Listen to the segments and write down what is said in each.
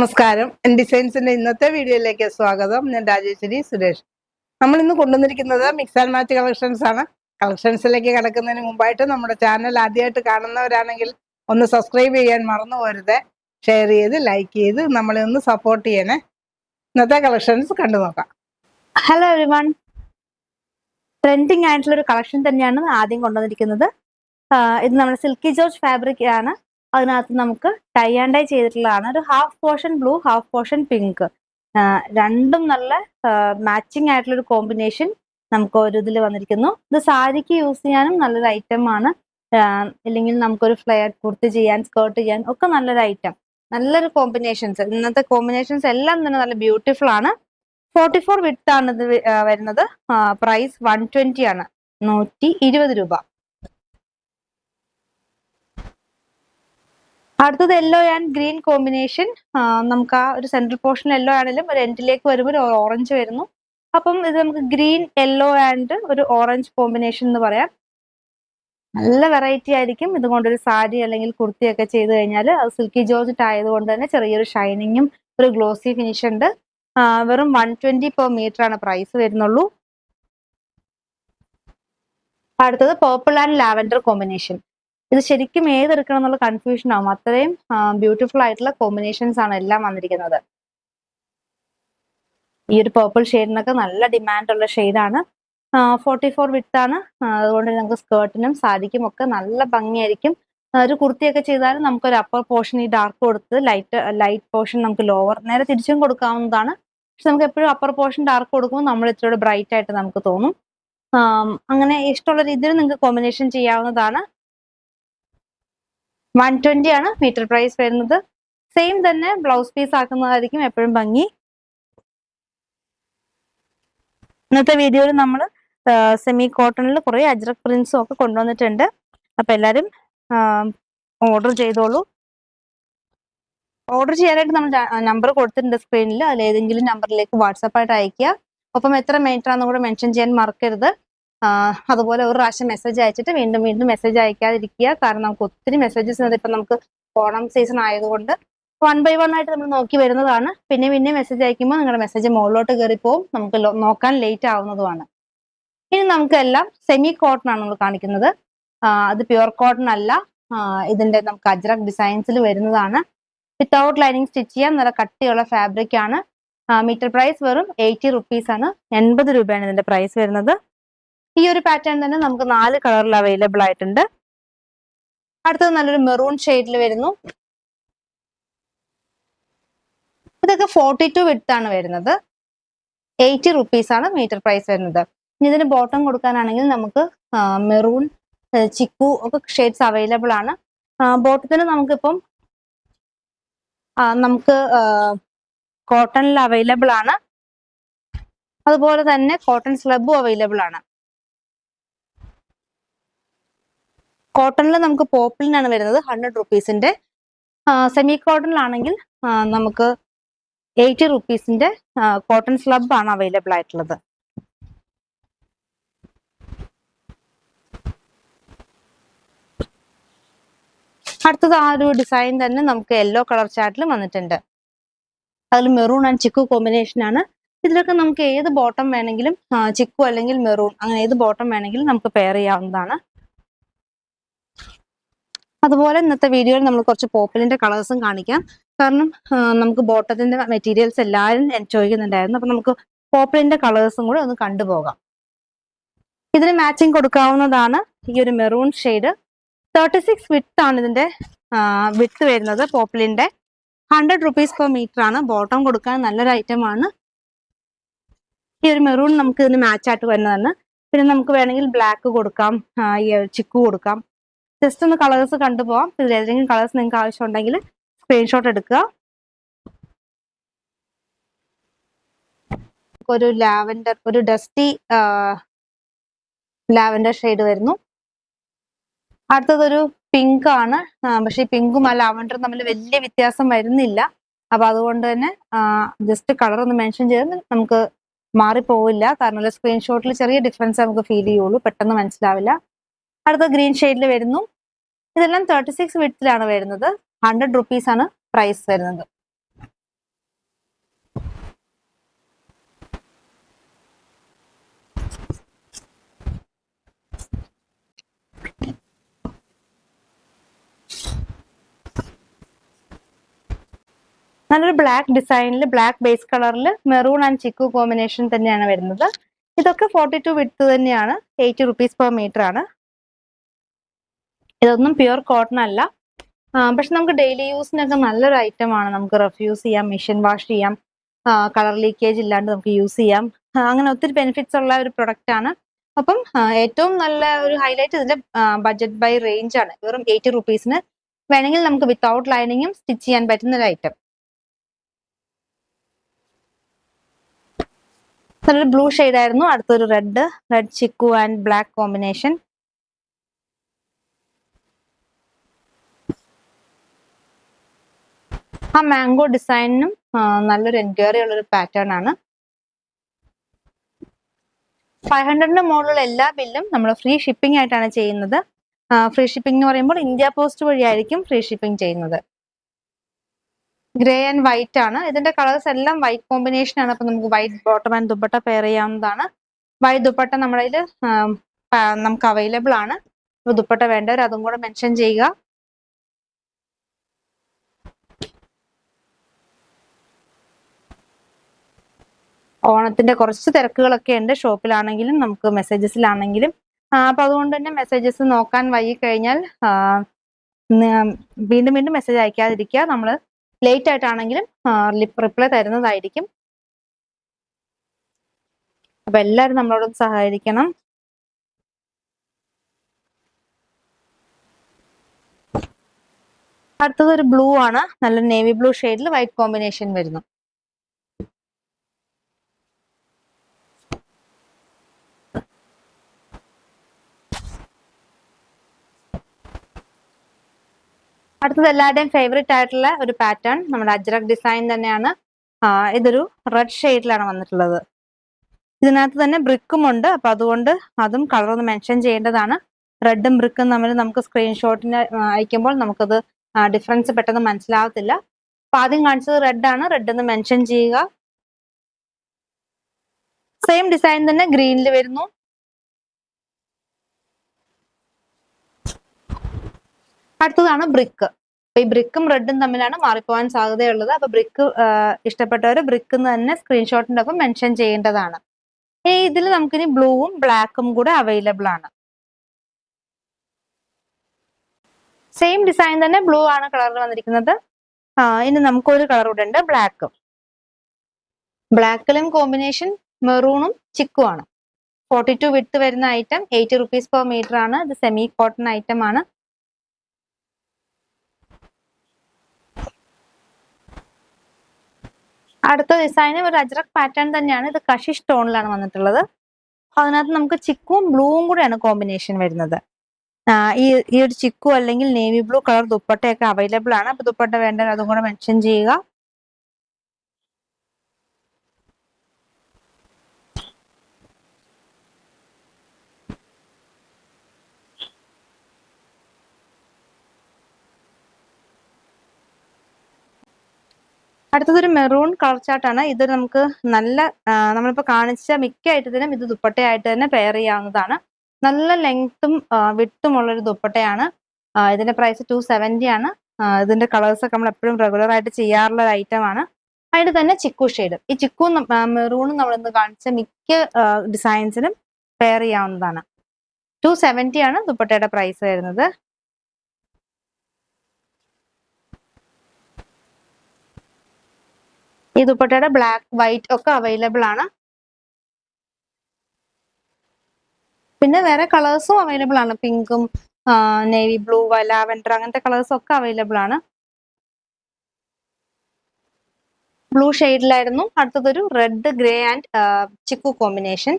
നമസ്കാരം. ഡിസൈൻസിന്റെ ഇന്നത്തെ വീഡിയോയിലേക്ക് സ്വാഗതം. ഞാൻ രാജേശ്വരി സുരേഷ്. നമ്മൾ ഇന്ന് കൊണ്ടുവന്നിരിക്കുന്നത് മിക്സ് ആൻഡ് മാച്ച് കളക്ഷൻസ് ആണ്. കളക്ഷൻസിലേക്ക് കിടക്കുന്നതിന് മുമ്പായിട്ട് നമ്മുടെ ചാനൽ ആദ്യമായിട്ട് കാണുന്നവരാണെങ്കിൽ ഒന്ന് സബ്സ്ക്രൈബ് ചെയ്യാൻ മറന്നു പോരുത്. ഷെയർ ചെയ്ത് ലൈക്ക് ചെയ്ത് നമ്മളെ ഒന്ന് സപ്പോർട്ട് ചെയ്യണേ. ഇന്നത്തെ കളക്ഷൻസ് കണ്ടു നോക്കാം. ഹലോ എവരിവൺ, ട്രെൻഡിങ് ആയിട്ടുള്ള ഒരു കളക്ഷൻ തന്നെയാണ് ആദ്യം കൊണ്ടുവന്നിരിക്കുന്നത്. ഇത് നമ്മുടെ സിൽക്കി ജോർജ് ഫാബ്രിക് ആണ്. അതിനകത്ത് നമുക്ക് ടൈ ആൻഡ് ഡൈ ചെയ്തിട്ടുള്ളതാണ്. ഒരു half portion blue, half portion pink, രണ്ടും നല്ല മാച്ചിങ് ആയിട്ടുള്ള ഒരു കോമ്പിനേഷൻ നമുക്ക് ഒരു ഇതിൽ വന്നിരിക്കുന്നു. ഇത് സാരിക്ക് യൂസ് ചെയ്യാനും നല്ലൊരു ഐറ്റം ആണ്. ഇല്ലെങ്കിൽ നമുക്കൊരു ഫ്ലെയർ കുർത്തി ചെയ്യാൻ, സ്കേർട്ട് ചെയ്യാൻ ഒക്കെ നല്ലൊരു ഐറ്റം. നല്ലൊരു കോമ്പിനേഷൻസ്, ഇന്നത്തെ കോമ്പിനേഷൻസ് എല്ലാം തന്നെ നല്ല ബ്യൂട്ടിഫുൾ ആണ്. 44 വിഡ്ത്ത് ആണ് ഇത് വരുന്നത്. പ്രൈസ് 120 ആണ്, 120 രൂപ. അടുത്തത് യെല്ലോ ആൻഡ് ഗ്രീൻ കോമ്പിനേഷൻ. നമുക്ക് ആ ഒരു സെൻട്രൽ പോർഷൻ യെല്ലോ ആണെങ്കിലും ഒരു എൻഡിലേക്ക് വരുമ്പോൾ ഒരു ഓറഞ്ച് വരുന്നു. അപ്പം ഇത് നമുക്ക് ഗ്രീൻ, യെല്ലോ ആൻഡ് ഒരു ഓറഞ്ച് കോമ്പിനേഷൻ എന്ന് പറയാം. നല്ല വെറൈറ്റി ആയിരിക്കും. ഇതുകൊണ്ടൊരു സാരി അല്ലെങ്കിൽ കുർത്തിയൊക്കെ ചെയ്ത് കഴിഞ്ഞാൽ അത് സിൽക്കി ജോർജറ്റ് ആയതുകൊണ്ട് തന്നെ ചെറിയൊരു ഷൈനിങ്ങും ഒരു ഗ്ലോസി ഫിനിഷ് ഉണ്ട്. വെറും 120 പെർ മീറ്റർ ആണ് പ്രൈസ് വരുന്നുള്ളൂ. അടുത്തത് പേർപ്പിൾ ആൻഡ് ലാവൻഡർ കോമ്പിനേഷൻ. ഇത് ശരിക്കും ഏതെടുക്കണം എന്നുള്ള കൺഫ്യൂഷൻ ആവും. അത്രയും ബ്യൂട്ടിഫുൾ ആയിട്ടുള്ള കോമ്പിനേഷൻസ് ആണ് എല്ലാം വന്നിരിക്കുന്നത്. ഈ ഒരു പേർപ്പിൾ ഷെയ്ഡിനൊക്കെ നല്ല ഡിമാൻഡ് ഉള്ള ഷെയ്ഡാണ്. 44 വിഡ്ത്ത് ആണ്. അതുകൊണ്ട് നമുക്ക് സ്കേർട്ടിനും സാരിക്കും ഒക്കെ നല്ല ഭംഗിയായിരിക്കും. ഒരു കുർത്തിയൊക്കെ ചെയ്താലും നമുക്കൊരു അപ്പർ പോർഷൻ ഈ ഡാർക്ക് കൊടുത്ത് ലൈറ്റ് പോർഷൻ നമുക്ക് ലോവർ, നേരെ തിരിച്ചും കൊടുക്കാവുന്നതാണ്. പക്ഷെ നമുക്ക് എപ്പോഴും അപ്പർ പോർഷൻ ഡാർക്ക് കൊടുക്കുമ്പോൾ നമ്മൾ ഇത്തിരി ബ്രൈറ്റ് ആയിട്ട് നമുക്ക് തോന്നും. അങ്ങനെ ഇഷ്ടമുള്ള രീതിയിൽ നിങ്ങൾക്ക് കോമ്പിനേഷൻ ചെയ്യാവുന്നതാണ്. 120 ആണ് മീറ്റർ പ്രൈസ് വരുന്നത്. സെയിം തന്നെ ബ്ലൗസ് പീസ് ആക്കുന്നതായിരിക്കും എപ്പോഴും ഭംഗി. ഇന്നത്തെ വീഡിയോയിൽ നമ്മൾ സെമി കോട്ടണിൽ കുറെ അജ്രക് പ്രിന്റ്സും ഒക്കെ കൊണ്ടുവന്നിട്ടുണ്ട്. അപ്പൊ എല്ലാവരും ഓർഡർ ചെയ്തോളൂ. ഓർഡർ ചെയ്യാനായിട്ട് നമ്മൾ നമ്പർ കൊടുത്തിട്ടുണ്ട് സ്ക്രീനിൽ. അതിൽ ഏതെങ്കിലും നമ്പറിലേക്ക് വാട്സാപ്പായിട്ട് അയക്കുക. ഒപ്പം എത്ര മീറ്റർ ആണെന്ന് കൂടെ മെൻഷൻ ചെയ്യാൻ മറക്കരുത്. അതുപോലെ ഒരു പ്രാവശ്യം മെസ്സേജ് അയച്ചിട്ട് വീണ്ടും വീണ്ടും മെസ്സേജ് അയക്കാതിരിക്കുക. കാരണം നമുക്ക് ഒത്തിരി മെസ്സേജസ് ഇപ്പം നമുക്ക് ഓണം സീസൺ ആയതുകൊണ്ട് 1 by 1 ആയിട്ട് നമ്മൾ നോക്കി വരുന്നതാണ്. പിന്നെ മെസ്സേജ് അയക്കുമ്പോൾ നിങ്ങളുടെ മെസ്സേജ് മുകളിലോട്ട് കയറിപ്പോവും, നമുക്ക് നോക്കാൻ ലേറ്റ് ആവുന്നതുമാണ്. ഇനി നമുക്ക് എല്ലാം സെമി കോട്ടൺ ആണ് നമ്മൾ കാണിക്കുന്നത്. അത് പ്യുവർ കോട്ടൺ അല്ല. ഇതിന്റെ നമുക്ക് അജ്രക് ഡിസൈൻസിൽ വരുന്നതാണ്. വിത്തൗട്ട് ലൈനിങ് സ്റ്റിച്ച് ചെയ്യാൻ നല്ല കട്ടിയുള്ള ഫാബ്രിക് ആണ്. മീറ്റർ പ്രൈസ് വെറും 80 റുപ്പീസ് ആണ്. 80 രൂപയാണ് ഇതിന്റെ പ്രൈസ് വരുന്നത്. ഈ ഒരു പാറ്റേൺ തന്നെ നമുക്ക് 4 കളറിൽ അവൈലബിൾ ആയിട്ടുണ്ട്. അടുത്തത് നല്ലൊരു മെറൂൺ ഷെയ്ഡിൽ വരുന്നു. ഇതൊക്കെ 42 വിഡ്ത്ത് ആണ് വരുന്നത്. 80 റുപ്പീസ് ആണ് മീറ്റർ പ്രൈസ് വരുന്നത്. ഇതിന് ബോട്ടം കൊടുക്കാനാണെങ്കിൽ നമുക്ക് മെറൂൺ, ചിക്കു ഒക്കെ ഷെയ്ഡ്സ് അവൈലബിൾ ആണ്. ബോട്ടത്തിന് നമുക്കിപ്പം നമുക്ക് കോട്ടണിൽ അവൈലബിൾ ആണ്. അതുപോലെ തന്നെ കോട്ടൺ സ്ലബും അവൈലബിൾ ആണ്. കോട്ടണിൽ നമുക്ക് പോപ്പിളിനാണ് വരുന്നത് 100 റുപ്പീസിന്റെ. സെമി കോട്ടണിലാണെങ്കിൽ നമുക്ക് 80 റുപ്പീസിന്റെ കോട്ടൺ സ്ലബ് ആണ് അവൈലബിൾ ആയിട്ടുള്ളത്. അടുത്തത് ആ ഒരു ഡിസൈൻ തന്നെ നമുക്ക് യെല്ലോ കളർ ചാർട്ടിൽ വന്നിട്ടുണ്ട്. അതിൽ മെറൂൺ ആൻഡ് ചിക്കു കോമ്പിനേഷൻ ആണ്. ഇതിലൊക്കെ നമുക്ക് ഏത് ബോട്ടം വേണമെങ്കിലും, ചിക്കു അല്ലെങ്കിൽ മെറൂൺ, അങ്ങനെ ഏത് ബോട്ടം വേണമെങ്കിലും നമുക്ക് പെയർ ചെയ്യാവുന്നതാണ്. അതുപോലെ ഇന്നത്തെ വീഡിയോയിൽ നമ്മൾ കുറച്ച് പോപ്പിളിന്റെ കളേഴ്സും കാണിക്കാം. കാരണം നമുക്ക് ബോട്ടത്തിന്റെ മെറ്റീരിയൽസ് എല്ലാവരും ചോദിക്കുന്നുണ്ടായിരുന്നു. അപ്പൊ നമുക്ക് പോപ്പിളിന്റെ കളേഴ്സും കൂടെ ഒന്ന് കണ്ടുപോകാം. ഇതിന് മാച്ചിങ് കൊടുക്കാവുന്നതാണ്. ഈ ഒരു മെറൂൺ ഷെയ്ഡ് 36 വിഡ്ത്ത് ആണ് ഇതിന്റെ വിഡ്ത്ത് വരുന്നത്. പോപ്പിളിന്റെ 100 റുപ്പീസ് പെർ മീറ്റർ ആണ്. ബോട്ടം കൊടുക്കാൻ നല്ലൊരു ഐറ്റം ആണ്. ഈ ഒരു മെറൂൺ നമുക്ക് ഇതിന് മാച്ച് ആയിട്ട് വരുന്നതാണ്. പിന്നെ നമുക്ക് വേണമെങ്കിൽ ബ്ലാക്ക് കൊടുക്കാം, ചിക്കു കൊടുക്കാം. ജസ്റ്റ് ഒന്ന് കളേഴ്സ് കണ്ടുപോകാം. ഇതിൽ ഏതെങ്കിലും കളേഴ്സ് നിങ്ങൾക്ക് ആവശ്യമുണ്ടെങ്കിൽ സ്ക്രീൻഷോട്ട് എടുക്കുക. ഒരു ലാവൻഡർ, ഒരു ഡസ്റ്റി ലാവൻഡർ ഷെയ്ഡ് വരുന്നു. അടുത്തതൊരു പിങ്ക് ആണ്. പക്ഷെ ഈ പിങ്കും ആ ലാവൻഡറും തമ്മിൽ വലിയ വ്യത്യാസം വരുന്നില്ല. അപ്പൊ അതുകൊണ്ട് തന്നെ ജസ്റ്റ് കളർ ഒന്ന് മെൻഷൻ ചെയ്ത് നമുക്ക് മാറിപ്പോവില്ല. കാരണം സ്ക്രീൻഷോട്ടിൽ ചെറിയ ഡിഫറൻസ് നമുക്ക് ഫീൽ ചെയ്യുള്ളൂ, പെട്ടെന്ന് മനസ്സിലാവില്ല. അടുത്ത ഗ്രീൻ ഷെയ്ഡിൽ വരുന്നു. ഇതെല്ലാം 36 വിഡ്ത്തിലാണ് വരുന്നത്. 100 റുപ്പീസ് ആണ് പ്രൈസ് വരുന്നത്. നല്ലൊരു ബ്ലാക്ക് ഡിസൈനിൽ ബ്ലാക്ക് ബേസ് കളറിൽ മെറൂൺ ആൻഡ് ചിക്കു കോമ്പിനേഷൻ തന്നെയാണ് വരുന്നത്. ഇതൊക്കെ 42 വിഡ്ത്ത് തന്നെയാണ്. 80 റുപ്പീസ് പെർ മീറ്റർ ആണ്. ഇതൊന്നും പ്യുവർ കോട്ടൺ അല്ല, പക്ഷെ നമുക്ക് ഡെയിലി യൂസിനൊക്കെ നല്ലൊരു ഐറ്റം ആണ്. നമുക്ക് റെഫ്യൂസ് ചെയ്യാം, മെഷീൻ വാഷ് ചെയ്യാം, കളർ ലീക്കേജ് ഇല്ലാണ്ട് നമുക്ക് യൂസ് ചെയ്യാം. അങ്ങനെ ഒത്തിരി ബെനിഫിറ്റ്സ് ഉള്ള ഒരു പ്രൊഡക്റ്റ് ആണ്. അപ്പം ഏറ്റവും നല്ല ഒരു ഹൈലൈറ്റ് ഇതിന്റെ ബഡ്ജറ്റ് ബൈ റേഞ്ച് ആണ്. വെറും 80 റുപ്പീസിന് വേണമെങ്കിൽ നമുക്ക് വിത്തൗട്ട് ലൈനിങ്ങും സ്റ്റിച്ച് ചെയ്യാൻ പറ്റുന്ന ഒരു ഐറ്റം. നല്ലൊരു ബ്ലൂ ഷെയ്ഡ് ആയിരുന്നു. അടുത്തൊരു red chikoo and black combination. ആ മാംഗോ ഡിസൈനിനും നല്ലൊരു എൻക്വയറി ഉള്ളൊരു പാറ്റേൺ ആണ്. 500ന്റെ മുകളിലുള്ള എല്ലാ ബില്ലും നമ്മൾ ഫ്രീ ഷിപ്പിംഗ് ആയിട്ടാണ് ചെയ്യുന്നത്. ഫ്രീ ഷിപ്പിംഗ് എന്ന് പറയുമ്പോൾ ഇന്ത്യ പോസ്റ്റ് വഴിയായിരിക്കും ഫ്രീ ഷിപ്പിംഗ് ചെയ്യുന്നത്. ഗ്രേ ആൻഡ് വൈറ്റ് ആണ്. ഇതിന്റെ കളേഴ്സ് എല്ലാം വൈറ്റ് കോമ്പിനേഷൻ ആണ്. അപ്പൊ നമുക്ക് white bottom and dupatta pair ചെയ്യാവുന്നതാണ്. വൈറ്റ് ദുപ്പട്ട നമ്മുടെ കയ്യിൽ നമുക്ക് അവൈലബിൾ ആണ്. അപ്പൊ ദുപ്പട്ട വേണ്ടവർ അതും കൂടെ മെൻഷൻ ചെയ്യുക. ഓണത്തിന്റെ കുറച്ച് തിരക്കുകളൊക്കെ ഉണ്ട് ഷോപ്പിലാണെങ്കിലും നമുക്ക് മെസ്സേജസിലാണെങ്കിലും. അപ്പൊ അതുകൊണ്ട് തന്നെ മെസ്സേജസ് നോക്കാൻ വൈകി കഴിഞ്ഞാൽ വീണ്ടും വീണ്ടും മെസ്സേജ് അയക്കാതിരിക്കുക. നമ്മൾ ലേറ്റ് ആയിട്ടാണെങ്കിലും റിപ്ലൈ തരുന്നതായിരിക്കും. അപ്പൊ എല്ലാവരും നമ്മളോട് സഹകരിക്കണം. അടുത്തത് ഒരു ബ്ലൂ ആണ്. നല്ല നേവി ബ്ലൂ ഷെയ്ഡിൽ വൈറ്റ് കോമ്പിനേഷൻ വരുന്നു. അടുത്തത് എല്ലാവരുടെയും ഫേവറേറ്റ് ആയിട്ടുള്ള ഒരു പാറ്റേൺ നമ്മുടെ അജ്രക് ഡിസൈൻ തന്നെയാണ്. ഇതൊരു റെഡ് ഷെയ്ഡിലാണ് വന്നിട്ടുള്ളത്. ഇതിനകത്ത് തന്നെ ബ്രിക്കും ഉണ്ട്. അപ്പൊ അതുകൊണ്ട് അതും കളർ ഒന്ന് മെൻഷൻ ചെയ്യേണ്ടതാണ്. റെഡും ബ്രിക്കും തമ്മിൽ നമുക്ക് സ്ക്രീൻഷോട്ടിന് അയക്കുമ്പോൾ നമുക്കത് ഡിഫറൻസ് പെട്ടെന്ന് മനസ്സിലാവത്തില്ല. അപ്പൊ ആദ്യം കാണിച്ചത് റെഡ് ആണ്. റെഡ് എന്ന് മെൻഷൻ ചെയ്യുക. സെയിം ഡിസൈൻ തന്നെ ഗ്രീനിൽ വരുന്നു. അടുത്തതാണ് ബ്രിക്ക്. അപ്പൊ ഈ ബ്രിക്കും റെഡും തമ്മിലാണ് മാറിപ്പോവാൻ സാധ്യതയുള്ളത്. അപ്പൊ ബ്രിക്ക് ഇഷ്ടപ്പെട്ടവർ ബ്രിക്ക് തന്നെ സ്ക്രീൻഷോട്ടിന്റെ ഒപ്പം മെൻഷൻ ചെയ്യേണ്ടതാണ്. ഇതിൽ നമുക്കിനി ബ്ലൂവും ബ്ലാക്കും കൂടെ അവൈലബിൾ ആണ്. സെയിം ഡിസൈൻ തന്നെ ബ്ലൂ ആണ് കളറിൽ വന്നിരിക്കുന്നത്. ഇനി നമുക്കൊരു കളർ കൂടെ ഉണ്ട്, ബ്ലാക്കും. ബ്ലാക്കിലും കോമ്പിനേഷൻ മെറൂണും ചിക്കും ആണ്. 42 വിഡ്ത്ത് വരുന്ന ഐറ്റം. 80 റുപ്പീസ് പെർ മീറ്റർ ആണ്. ഇത് സെമി കോട്ടൺ ഐറ്റം ആണ്. അടുത്ത ഡിസൈന് ഒരു അജ്രക് പാറ്റേൺ തന്നെയാണ്. ഇത് കഷിഷ് ടോണിലാണ് വന്നിട്ടുള്ളത്. അതിനകത്ത് നമുക്ക് ചിക്കുവും ബ്ലൂവും കൂടെയാണ് കോമ്പിനേഷൻ വരുന്നത്. ഈ ഒരു ചിക്കു അല്ലെങ്കിൽ നേവി ബ്ലൂ കളർ ദുപ്പട്ടയൊക്കെ അവൈലബിൾ ആണ്. അപ്പൊ ദുപ്പട്ട വേണ്ടവർ അതും കൂടെ മെൻഷൻ ചെയ്യുക. അടുത്തതൊരു മെറൂൺ കളർ ചാർട്ടാണ്. ഇത് നമുക്ക് നല്ല നമ്മളിപ്പോ കാണിച്ച മിക്ക ഐറ്റത്തിനും ഇത് ദുപ്പട്ടയായിട്ട് തന്നെ പെയർ ചെയ്യാവുന്നതാണ്. നല്ല ലെങ്ത്തും വിട്ടും ഉള്ളൊരു ദുപ്പട്ടയാണ്. ഇതിന്റെ പ്രൈസ് 270 ആണ്. ഇതിന്റെ കളേഴ്സ് ഒക്കെ നമ്മൾ എപ്പോഴും റെഗുലർ ആയിട്ട് ചെയ്യാറുള്ള ഒരു ഐറ്റം ആണ്. അതിന്റെ തന്നെ ചിക്കു ഷെയ്ഡ്. ഈ ചിക്കു മെറൂണും നമ്മളിന്ന് കാണിച്ച മിക്ക ഡിസൈൻസിനും പെയർ ചെയ്യാവുന്നതാണ്. 270 ആണ് ദുപ്പട്ടയുടെ പ്രൈസ് വരുന്നത്. ഈ ദുപ്പട്ടയുടെ ബ്ലാക്ക് വൈറ്റ് ഒക്കെ അവൈലബിൾ ആണ്. പിന്നെ വേറെ കളേഴ്സും അവൈലബിൾ ആണ്. പിങ്കും നേവി ബ്ലൂ, ലാവൻഡർ അങ്ങനത്തെ കളേഴ്സും ഒക്കെ അവൈലബിൾ ആണ്. ബ്ലൂ ഷെയ്ഡിലായിരുന്നു. അടുത്തതൊരു red, grey and chikoo combination.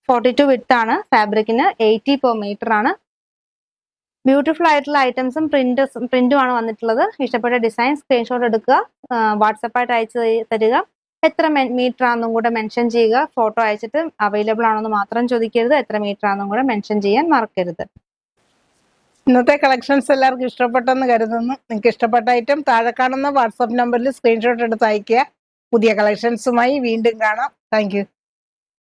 42 width ആണ്. ഫാബ്രിക്കിന് 80 പെർ മീറ്റർ ആണ്. ബ്യൂട്ടിഫുൾ ആയിട്ടുള്ള ഐറ്റംസും പ്രിന്റും ആണ് വന്നിട്ടുള്ളത്. ഇഷ്ടപ്പെട്ട ഡിസൈൻ സ്ക്രീൻഷോട്ട് എടുക്കുക, വാട്സപ്പായിട്ട് അയച്ചു തരിക. എത്ര മീറ്റർ ആണെന്നും കൂടെ മെൻഷൻ ചെയ്യുക. ഫോട്ടോ അയച്ചിട്ട് അവൈലബിൾ ആണെന്ന് മാത്രം ചോദിക്കരുത്. എത്ര മീറ്റർ ആണെന്നും കൂടെ മെൻഷൻ ചെയ്യാൻ മറക്കരുത്. ഇന്നത്തെ കളക്ഷൻസ് എല്ലാവർക്കും ഇഷ്ടപ്പെട്ടെന്ന് കരുതുന്നു. നിങ്ങൾക്ക് ഇഷ്ടപ്പെട്ട ഐറ്റം താഴെ കാണുന്ന വാട്സാപ്പ് നമ്പറിൽ സ്ക്രീൻഷോട്ട് എടുത്ത് അയക്കുക. പുതിയ കളക്ഷൻസുമായി വീണ്ടും കാണാം. താങ്ക്